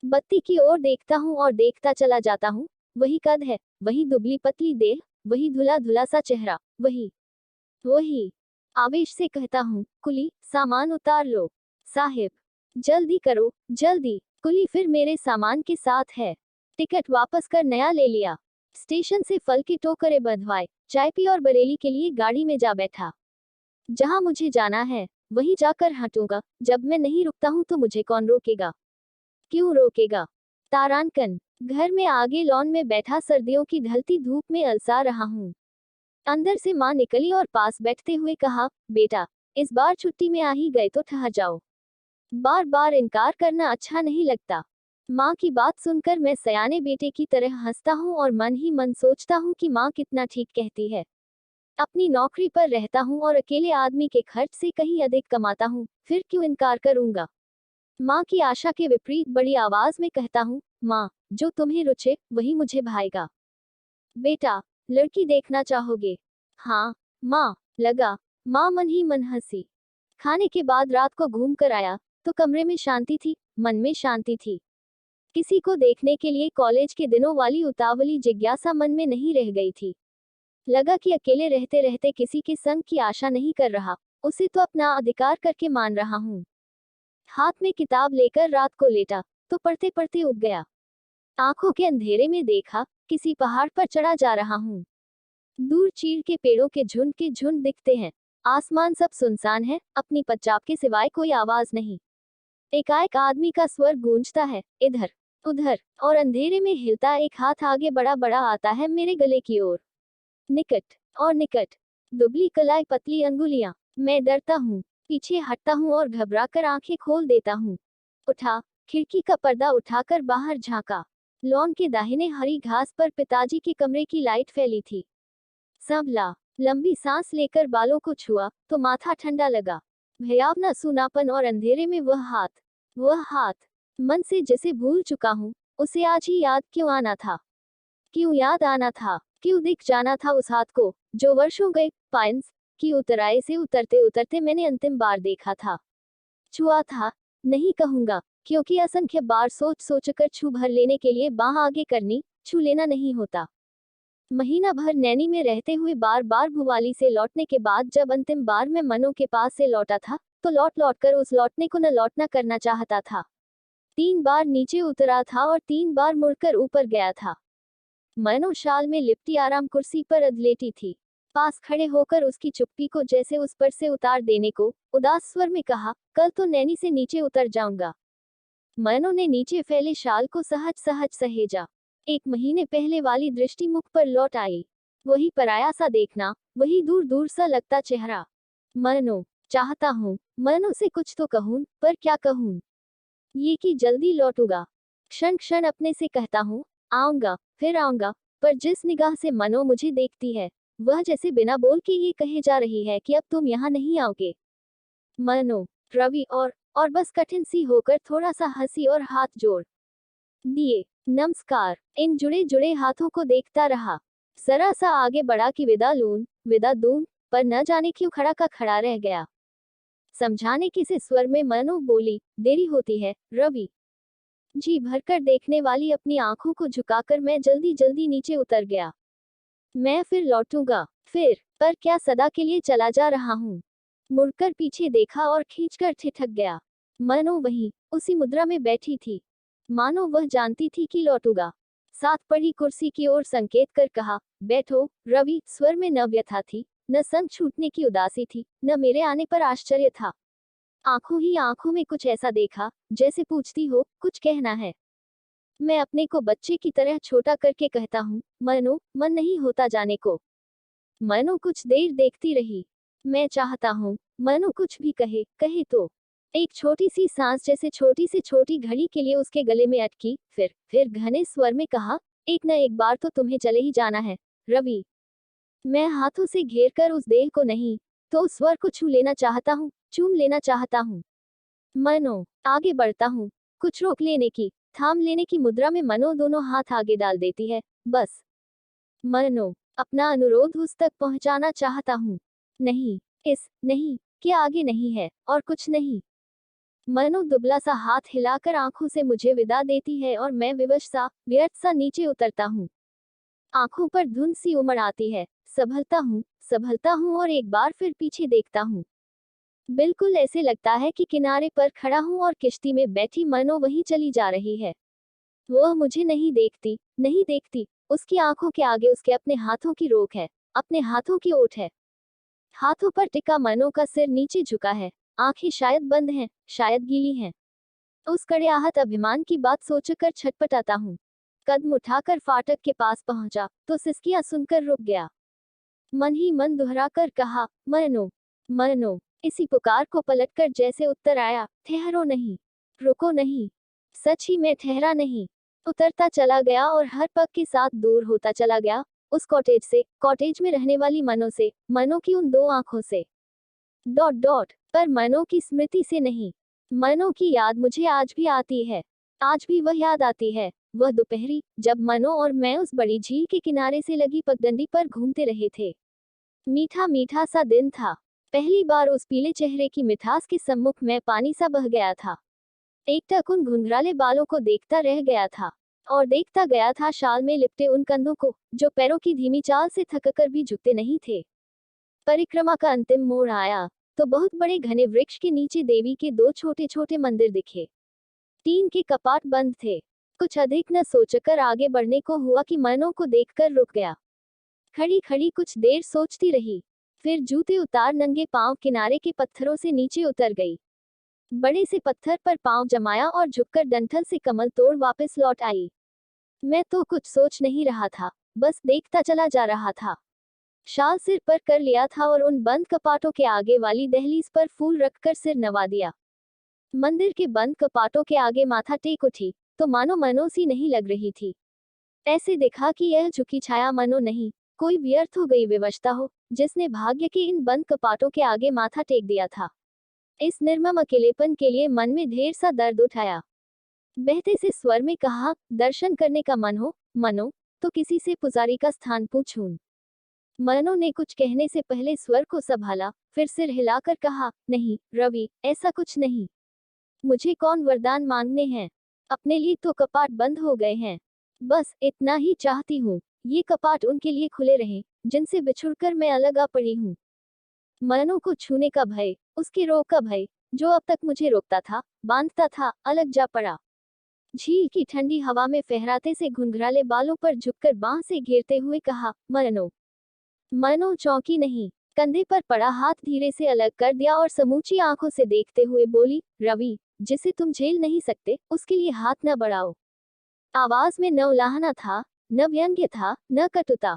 बत्ती की ओर देखता हूँ और देखता चला जाता हूँ। वही कद है, वही दुबली पतली देह, वही धुला धुला सा चेहरा, वही। आवेश से कहता हूँ, कुली, सामान उतार लो। साहिब, जल्दी करो, जल्दी। कुली फिर मेरे सामान के साथ है। टिकट वापस कर नया ले लिया। स्टेशन से फल के टोकरे बंधवाए, चाय पी और बरेली के लिए गाड़ी में जा बैठा। जहां मुझे जाना है वहीं जाकर हटूंगा। जब मैं नहीं रुकता हूं तो मुझे कौन रोकेगा? क्यों रोकेगा? तारांकन। घर में आगे लॉन में बैठा सर्दियों की ढलती धूप में अलसा रहा हूं। अंदर से मां निकली और पास बैठते हुए कहा, बेटा, इस बार छुट्टी में आ ही गए तो ठहर जाओ। बार बार इनकार करना अच्छा नहीं लगता। माँ की बात सुनकर मैं सयाने बेटे की तरह हंसता हूँ और मन ही मन सोचता हूँ कि माँ कितना ठीक कहती है। अपनी नौकरी पर रहता हूँ और अकेले आदमी के खर्च से कहीं अधिक कमाता हूँ, फिर क्यों इनकार करूंगा? माँ की आशा के विपरीत बड़ी आवाज में कहता हूँ, माँ, जो तुम्हें रुचे वही मुझे भाएगा। बेटा, लड़की देखना चाहोगे? हाँ माँ, लगा। माँ मन ही मन हंसी। खाने के बाद रात को घूम कर आया तो कमरे में शांति थी, मन में शांति थी। किसी को देखने के लिए कॉलेज के दिनों वाली उतावली जिज्ञासा मन में नहीं रह गई थी। लगा कि अकेले रहते रहते किसी के संग की आशा नहीं कर रहा, उसे तो अपना अधिकार करके मान रहा हूँ। हाथ में किताब लेकर रात को लेटा तो पढ़ते पढ़ते उब गया। आंखों के अंधेरे में देखा, किसी पहाड़ पर चढ़ा जा रहा हूँ। दूर चीड़ के पेड़ों के झुंड दिखते हैं। आसमान सब सुनसान है, अपनी पच्चाप के सिवाय कोई आवाज नहीं। एकाएक आदमी का स्वर गूंजता है, इधर उधर, और अंधेरे में हिलता एक हाथ आगे बड़ा बड़ा आता है मेरे गले की ओर। निकट और निकट, दुबली कलाई पतली अंगुलियां। मैं डरता हूँ, पीछे हटता हूँ और घबराकर आंखें खोल देता हूँ। उठा, खिड़की का पर्दा उठाकर बाहर झांका। लॉन के दाहिने हरी घास पर पिताजी के कमरे की लाइट फैली थी। संभला, लंबी सांस लेकर बालों को छुआ तो माथा ठंडा लगा। भयावना सूनापन और अंधेरे में वह हाथ, मन से जिसे भूल चुका हूँ, उसे आज ही याद क्यों आना था? क्यों याद आना था? क्यों दिख जाना था उस हाथ को, जो वर्षों गए पाइन्स की उतराई से उतरते उतरते मैंने अंतिम बार देखा था, छुआ था? नहीं कहूंगा, क्योंकि असंख्य बार सोच सोचकर छू भर लेने के लिए बाह आगे करनी, छू लेना नहीं होता। महीना भर नैनी में रहते हुए बार बार भुवाली से लौटने के बाद जब अंतिम बार मैं मनो के पास से लौटा था, तो लौट लौट कर उस लौटने को न लौटना करना चाहता था। 3 बार नीचे उतरा था और 3 बार मुड़कर ऊपर गया था। मनो शाल में लिपटी आराम कुर्सी पर अधलेटी थी। पास खड़े होकर उसकी चुप्पी को जैसे उस पर से उतार देने को उदास स्वर में कहा, कल तो नैनी से नीचे उतर जाऊंगा। मनो ने नीचे फैले शाल को सहज सहज सहेजा। 1 महीने पहले वाली दृष्टि मुख पर लौट आई। वही पराया सा देखना, वही दूर दूर सा लगता चेहरा। मनो, चाहता हूँ मनो से कुछ तो कहूँ, पर क्या कहूँ? ये कि जल्दी लौटूंगा। क्षण क्षण अपने से कहता हूँ, आऊंगा, फिर आऊंगा, पर जिस निगाह से मनो मुझे देखती है, वह जैसे बिना बोल के ये कहे जा रही है कि अब तुम यहाँ नहीं आओगे। मनो, रवि और बस कठिन सी होकर थोड़ा सा हंसी और हाथ जोड़ दिए। नमस्कार। इन जुड़े जुड़े हाथों को देखता रहा। जरा सा आगे बढ़ा कि विदा दूं, पर न जाने क्यों खड़ा का खड़ा रह गया। समझाने के से स्वर में मनो बोली, देरी होती है रवि। जी भरकर देखने वाली अपनी आंखों को झुकाकर मैं जल्दी जल्दी नीचे उतर गया। मैं फिर लौटूंगा, पर क्या सदा के लिए चला जा रहा हूँ? मुड़कर पीछे देखा और खींचकर ठिठक गया। मनो वहीं, उसी मुद्रा में बैठी थी, मानो वह जानती थी कि लौटूंगा। साथ पड़ी कुर्सी की ओर संकेत कर कहा, बैठो रवि। स्वर में न व्यथा थी, न संग छूटने की उदासी थी, न मेरे आने पर आश्चर्य था। आंखों ही आंखों में कुछ ऐसा देखा, जैसे पूछती हो, कुछ कहना है। मैं अपने को बच्चे की तरह छोटा करके कहता हूँ, मनो, मन नहीं होता जाने को। मनो कुछ देर देखती रही। मैं चाहता हूँ मनो कुछ भी कहे तो। एक छोटी सी सांस जैसे छोटी से छोटी घड़ी के लिए उसके गले में अटकी, फिर घने स्वर में कहा, एक न एक बार तो तुम्हें चले ही जाना है रवि। मैं हाथों से घेर कर उस देह को नहीं, तो उस स्वर को छू लेना चाहता हूँ, चूम लेना चाहता हूँ। मनो, आगे बढ़ता हूँ। कुछ रोक लेने की, थाम लेने की मुद्रा में मनो दोनों हाथ आगे डाल देती है। बस। मनो, अपना अनुरोध उस तक पहुंचाना चाहता हूँ। नहीं कि आगे नहीं है, और कुछ नहीं। मनो दुबला सा हाथ हिलाकर आंखों से मुझे विदा देती है और मैं विवश सा, व्यर्थ सा नीचे उतरता हूँ। आंखों पर धुंध सी उमड़ आती है। संभलता हूँ और एक बार फिर पीछे देखता हूँ। बिल्कुल ऐसे लगता है कि किनारे पर खड़ा हूँ और किश्ती में बैठी मनो वहीं चली जा रही है। वह मुझे नहीं देखती। उसकी आंखों के आगे उसके अपने हाथों की रोक है, अपने हाथों की ओट है। हाथों पर टिका मनो का सिर नीचे झुका है। आंखें शायद बंद हैं, शायद गीली हैं। उस कड़ियाहट अभिमान की बात सोचकर छटपटाता हूँ। कदम उठाकर फाटक के पास पहुंचा, तो सिसकियां सुनकर रुक गया। मन ही मन दोहराकर कहा, मनो। इसी पुकार को पलटकर जैसे उत्तर आया, ठहरो नहीं, रुको नहीं। सच ही मैं ठहरा नहीं। उतरता चला गया और हर पग के साथ दूर होता चला गया, उस कॉटेज में रहने वाली मनो से, मनो की उन 2 आंखों से। पर मनो की स्मृति से नहीं। मनो की याद मुझे आज भी आती है। आज भी वह याद आती है, वह दोपहरी, जब मनो और मैं उस बड़ी झील के किनारे से लगी पगडंडी पर घूमते रहे थे। मीठा मीठा सा दिन था। पहली बार उस पीले चेहरे की मिठास के सम्मुख में पानी सा बह गया था। एकटक उन घुंघराले बालों को देखता रह गया था, और देखता गया था शाल में लिपटे उन कंधों को, जो पैरों की धीमी चाल से थककर भी झुकते नहीं थे। परिक्रमा का अंतिम मोड़ आया, तो बहुत बड़े घने वृक्ष के नीचे देवी के 2 छोटे छोटे मंदिर दिखे। टीन के कपाट बंद थे। कुछ अधिक न सोचकर आगे बढ़ने को हुआ कि मनो को देखकर रुक गया। खड़ी खड़ी कुछ देर सोचती रही, फिर जूते उतार नंगे पांव किनारे के पत्थरों से नीचे उतर गई। बड़े से पत्थर पर पांव जमाया और झुककर डंठल से कमल तोड़ वापस लौट आई। मैं तो कुछ सोच नहीं रहा था, बस देखता चला जा रहा था। शाल सिर पर कर लिया था और उन बंद कपाटों के आगे वाली दहलीज पर फूल रखकर सिर नवा दिया। मंदिर के बंद कपाटों के आगे माथा टेक उठी तो मानो मनो सी नहीं लग रही थी। ऐसे देखा कि यह झुकी छाया मनो नहीं, कोई व्यर्थ हो गई विवशता हो, जिसने भाग्य के इन बंद कपाटों के आगे माथा टेक दिया था। इस निर्मम अकेलेपन के लिए मन में ढेर सा दर्द उठाया। बहते से स्वर में कहा, दर्शन करने का मन हो मनो, तो किसी से पुजारी का स्थान पूछूं। मनो ने कुछ कहने से पहले स्वर को संभाला, फिर सिर हिलाकर कहा, नहीं रवि, ऐसा कुछ नहीं। मुझे कौन वरदान मांगने हैं, अपने लिए तो कपाट बंद हो गए हैं। बस इतना ही चाहती हूँ, ये कपाट उनके लिए खुले रहें जिनसे बिछुड़कर मैं अलग आ पड़ी हूँ। मनो को छूने का भय, उसके रोग का भय, जो अब तक मुझे रोकता था, बांधता था, अलग जा पड़ा। झील की ठंडी हवा में फहराते से घुंघराले बालों पर झुककर बांह से घेरते हुए कहा, मनो। मनो चौंकी नहीं, कंधे पर पड़ा हाथ धीरे से अलग कर दिया और समूची आंखों से देखते हुए बोली, रवि, जिसे तुम झेल नहीं सकते उसके लिए हाथ न बढ़ाओ। आवाज में न उलाहना था, न व्यंग्य था, न कटुता।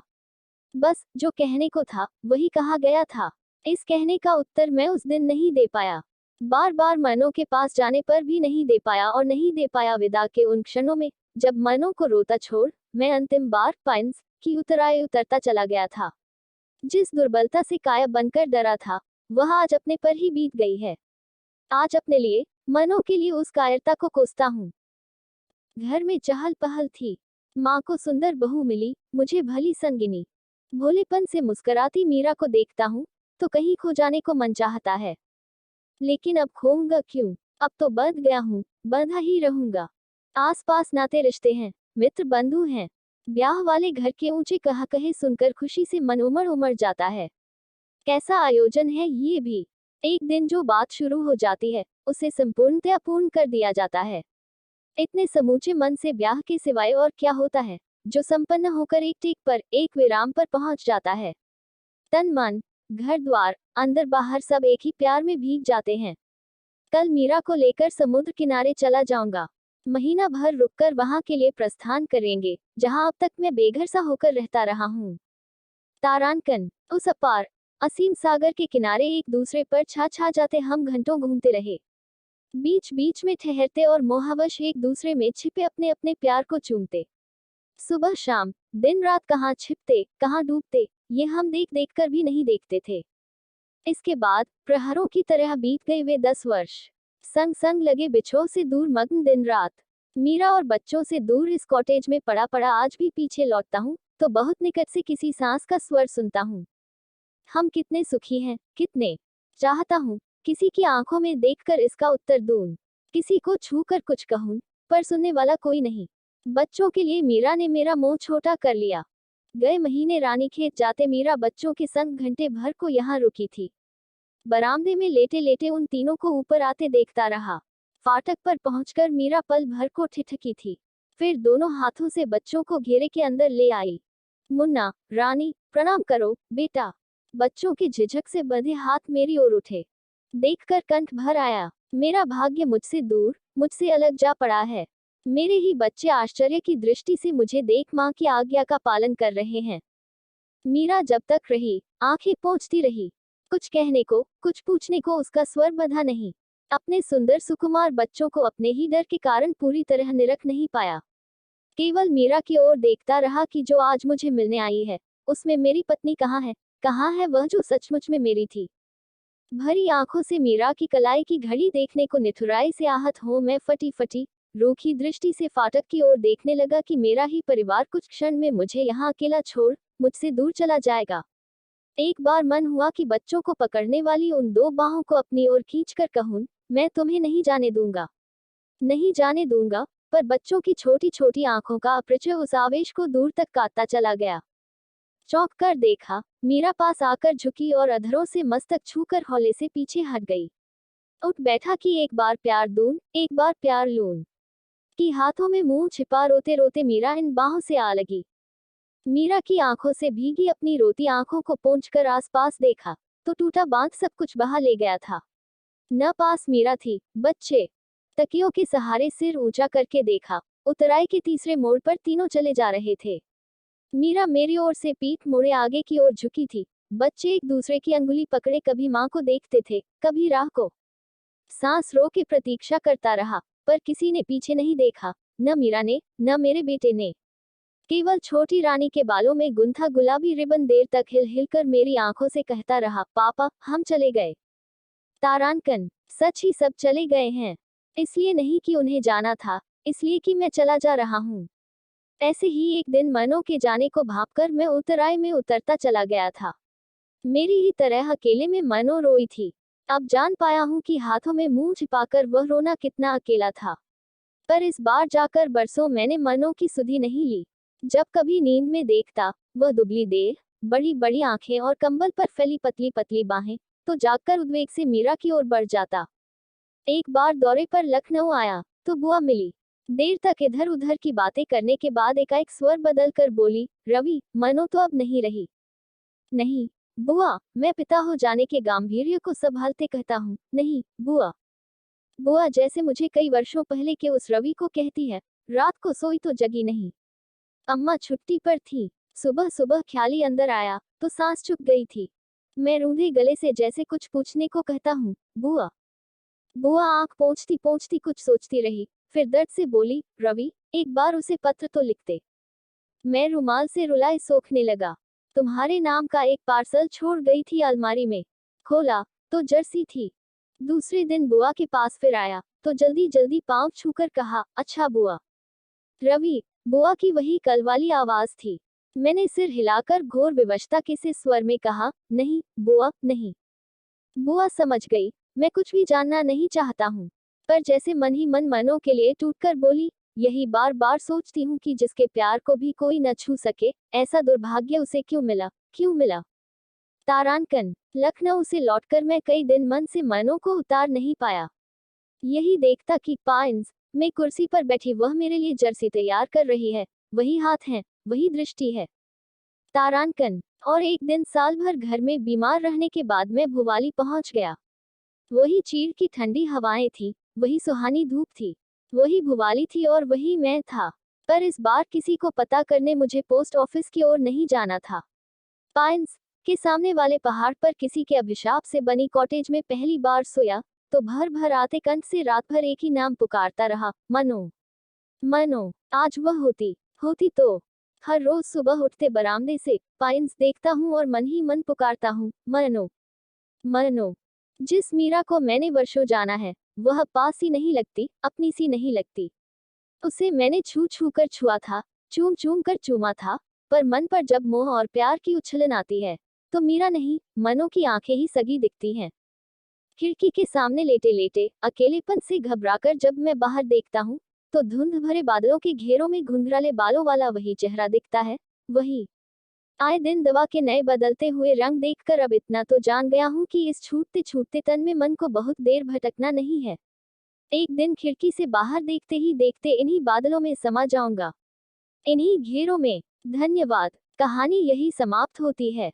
बस जो कहने को था वही कहा गया था। इस कहने का उत्तर मैं उस दिन नहीं दे पाया, बार बार मनो के पास जाने पर भी नहीं दे पाया, और नहीं दे पाया विदा के उन क्षणों में जब मनो को रोता छोड़ मैं अंतिम बार पाइंस की उतराए उतरता चला गया था। जिस दुर्बलता से काया बनकर डरा था, वह आज अपने पर ही बीत गई है। आज अपने लिए, मनो के लिए उस कायरता को कोसता हूँ। घर में चहल पहल थी। माँ को सुंदर बहू मिली, मुझे भली संगिनी। भोलेपन से मुस्कुराती मीरा को देखता हूँ तो कहीं खो जाने को मन चाहता है, लेकिन अब खोऊंगा क्यों। अब तो बंध गया हूँ, बंधा ही रहूंगा। आस पास नाते रिश्ते हैं, मित्र बंधु हैं। ब्याह वाले घर के ऊंचे कहा कहे सुनकर खुशी से मन उमड़ उमड़ जाता है। कैसा आयोजन है ये भी। एक दिन जो बात शुरू हो जाती है उसे संपूर्णतया पूर्ण कर दिया जाता है। इतने समूचे मन से ब्याह के सिवाय और क्या होता है, जो संपन्न होकर एक टेक पर, एक विराम पर पहुंच जाता है। तन मन, घर द्वार, अंदर बाहर सब एक ही प्यार में भीग जाते हैं। कल मीरा को लेकर समुद्र किनारे चला जाऊंगा। महीना भर रुककर वहां के लिए प्रस्थान करेंगे जहां अब तक मैं बेघर सा होकर रहता रहा हूँ। तारांकन, उस अपार असीम सागर के किनारे एक दूसरे पर छा छा जाते हम घंटों घूमते रहे। बीच बीच में ठहरते और मोहवश एक दूसरे में छिपे अपने अपने प्यार को चूमते। सुबह शाम, दिन रात कहाँ छिपते, कहाँ डूबते, ये हम देख देख कर भी नहीं देखते थे। इसके बाद प्रहरों की तरह बीत गए वे 10 वर्ष। संग संग लगे बिछोह से दूर मग्न दिन रात। मीरा और बच्चों से दूर इस कॉटेज में पड़ा पड़ा आज भी पीछे लौटता हूँ तो बहुत निकट से किसी सांस का स्वर सुनता हूँ। हम कितने सुखी हैं, कितने। चाहता हूँ किसी की आंखों में देखकर इसका उत्तर दूं, किसी को छू कर कुछ कहूँ, पर सुनने वाला कोई नहीं। बच्चों के लिए मीरा ने मेरा मुंह छोटा कर लिया। गए महीने रानीखेत जाते मीरा बच्चों के संग घंटे भर को यहाँ रुकी थी। बरामदे में लेटे लेटे उन तीनों को ऊपर आते देखता रहा। फाटक पर पहुंचकर मीरा पल भर को ठिठकी थी, फिर दोनों हाथों से बच्चों को घेरे के अंदर ले आई। मुन्ना, रानी, प्रणाम करो बेटा। बच्चों के झिझक से बंधे हाथ मेरी ओर उठे। देखकर कंठ भर आया। मेरा भाग्य मुझसे दूर, मुझसे अलग जा पड़ा है। मेरे ही बच्चे आश्चर्य की दृष्टि से मुझे देख माँ की आज्ञा का पालन कर रहे हैं। मीरा जब तक रही, आंखें पोंछती रही। कुछ कहने को, कुछ पूछने को उसका स्वर बंधा नहीं। अपने सुंदर सुकुमार बच्चों को अपने ही डर के कारण पूरी तरह निरख नहीं पाया। केवल मीरा की ओर देखता रहा कि जो आज मुझे मिलने आई है, उसमें मेरी पत्नी कहाँ है, कहाँ है वह जो सचमुच में मेरी थी। भरी आंखों से मीरा की कलाई की घड़ी देखने को निठुराई से आहत हो मैं फटी फटी रूखी दृष्टि से फाटक की ओर देखने लगा कि मेरा ही परिवार कुछ क्षण में मुझे यहाँ अकेला छोड़ मुझसे दूर चला जाएगा। एक बार मन हुआ कि बच्चों को पकड़ने वाली उन दो बाहों को अपनी ओर खींचकर कहूं, मैं तुम्हें नहीं जाने दूंगा, नहीं जाने दूंगा, पर बच्चों की छोटी छोटी आंखों का अपरिचय उस आवेश को दूर तक काटता चला गया। चौंक कर देखा, मीरा पास आकर झुकी और अधरों से मस्तक छूकर हौले से पीछे हट गई। उठ बैठा कि एक बार प्यार दूं, एक बार प्यार लूं। कि हाथों में मुंह छिपा रोते रोते मीरा इन बाहों से आ लगी। मीरा की आंखों से भीगी अपनी रोती आंखों को पोंछकर आसपास देखा तो टूटा बांध सब कुछ बहा ले गया था। न पास मीरा थी, बच्चे। तकियों के सहारे सिर ऊंचा करके देखा, उतराई के तीसरे मोड़ पर तीनों चले जा रहे थे। मीरा मेरी ओर से पीठ मुड़े आगे की ओर झुकी थी। बच्चे एक दूसरे की अंगुली पकड़े कभी मां को देखते थे, कभी राह को। सांस रो के प्रतीक्षा करता रहा, पर किसी ने पीछे नहीं देखा, न मीरा ने, न मेरे बेटे ने। केवल छोटी रानी के बालों में गुंथा गुलाबी रिबन देर तक हिल हिल कर मेरी आंखों से कहता रहा, पापा, हम चले गए। तारांकन, सच ही सब चले गए हैं। इसलिए नहीं कि उन्हें जाना था, इसलिए कि मैं चला जा रहा हूँ। ऐसे ही एक दिन मनो के जाने को भांपकर मैं उतराई में उतरता चला गया था। मेरी ही तरह अकेले में मनो रोई थी। अब जान पाया हूँ कि हाथों में मुंह छिपाकर वह रोना कितना अकेला था। पर इस बार जाकर बरसों मैंने मनो की सुधि नहीं ली। जब कभी नींद में देखता, वह दुबली देह, बड़ी बड़ी आंखें और कंबल पर फैली पतली पतली बाहें, तो जागकर उद्वेग से मीरा की ओर बढ़ जाता। एक बार दौरे पर लखनऊ आया तो बुआ मिली। देर तक इधर उधर की बातें करने के बाद एकाएक स्वर बदल कर बोली, रवि, मनो तो अब नहीं रही। नहीं बुआ, मैं पिता हो जाने के गांभीर्य को संभालते कहता हूँ, नहीं बुआ। बुआ जैसे मुझे कई वर्षों पहले के उस रवि को कहती है। रात को सोई तो जगी नहीं। अम्मा छुट्टी पर थी। सुबह सुबह ख्याली अंदर आया तो सांस चुक गई थी। मैं रूंधे गले से जैसे कुछ पूछने को कहता हूँ, बुआ। बुआ आंख पोंछती पोंछती कुछ सोचती रही, फिर दर्द से बोली, रवि, एक बार उसे पत्र तो लिखते। मैं रुमाल से रुलाए सोखने लगा। तुम्हारे नाम का एक पार्सल छोड़ गई थी अलमारी में। खोला तो जर्सी थी। दूसरे दिन बुआ के पास फिर आया तो जल्दी जल्दी पांव छूकर कहा, अच्छा बुआ। रवि, बुआ की वही कल वाली आवाज थी। मैंने सिर हिलाकर घोर विवशता के से स्वर में कहा, नहीं बुआ, नहीं। बुआ समझ गई, मैं कुछ भी जानना नहीं चाहता हूँ। पर जैसे मन ही मन मनो के लिए टूटकर बोली, यही बार बार सोचती हूँ कि जिसके प्यार को भी कोई न छू सके, ऐसा दुर्भाग्य उसे क्यों मिला, क्यों मिला। तारांकन, लखनऊ से लौटकर मैं कई दिन मन से मनो को उतार नहीं पाया। यही देखता कि पाइन्स में कुर्सी पर बैठी वह मेरे लिए जर्सी तैयार कर रही है। वही हाथ हैं, वही दृष्टि है। तारांकन, और एक दिन साल भर घर में बीमार रहने के बाद मैं भुवाली पहुंच गया। वही चीड़ की ठंडी हवाएं थी, वही सुहानी धूप थी, वही भुवाली थी और वही मैं था। पर इस बार किसी को पता करने मुझे पोस्ट ऑफिस की ओर नहीं जाना था। पाइन्स के सामने वाले पहाड़ पर किसी के अभिशाप से बनी कॉटेज में पहली बार सोया तो भर भर आते कंठ से रात भर एक ही नाम पुकारता रहा, मनो। मनो, आज वह होती होती तो। हर रोज सुबह उठते बरामदे से पाइन्स देखता हूँ और मन ही मन पुकारता हूँ, मनो। मनो, जिस मीरा को मैंने वर्षों जाना है, वह पास ही नहीं लगती, अपनी सी नहीं लगती। उसे मैंने छू छू कर छुआ था, चूम चूम कर चूमा था, पर मन पर जब मोह और प्यार की उछलन आती है तो मीरा नहीं, मनो की आंखें ही सगी दिखती हैं। खिड़की के सामने लेटे लेटे अकेलेपन से घबराकर जब मैं बाहर देखता हूँ तो धुंध भरे बादलों के घेरों में घुंघराले बालों वाला वही चेहरा दिखता है, वही। आए दिन दवा के नए बदलते हुए रंग देखकर अब इतना तो जान गया हूँ कि इस छूटते छूटते तन में मन को बहुत देर भटकना नहीं है। एक दिन खिड़की से बाहर देखते ही देखते इन्हीं बादलों में समा जाऊंगा, इन्हीं घेरों में। धन्यवाद। कहानी यही समाप्त होती है।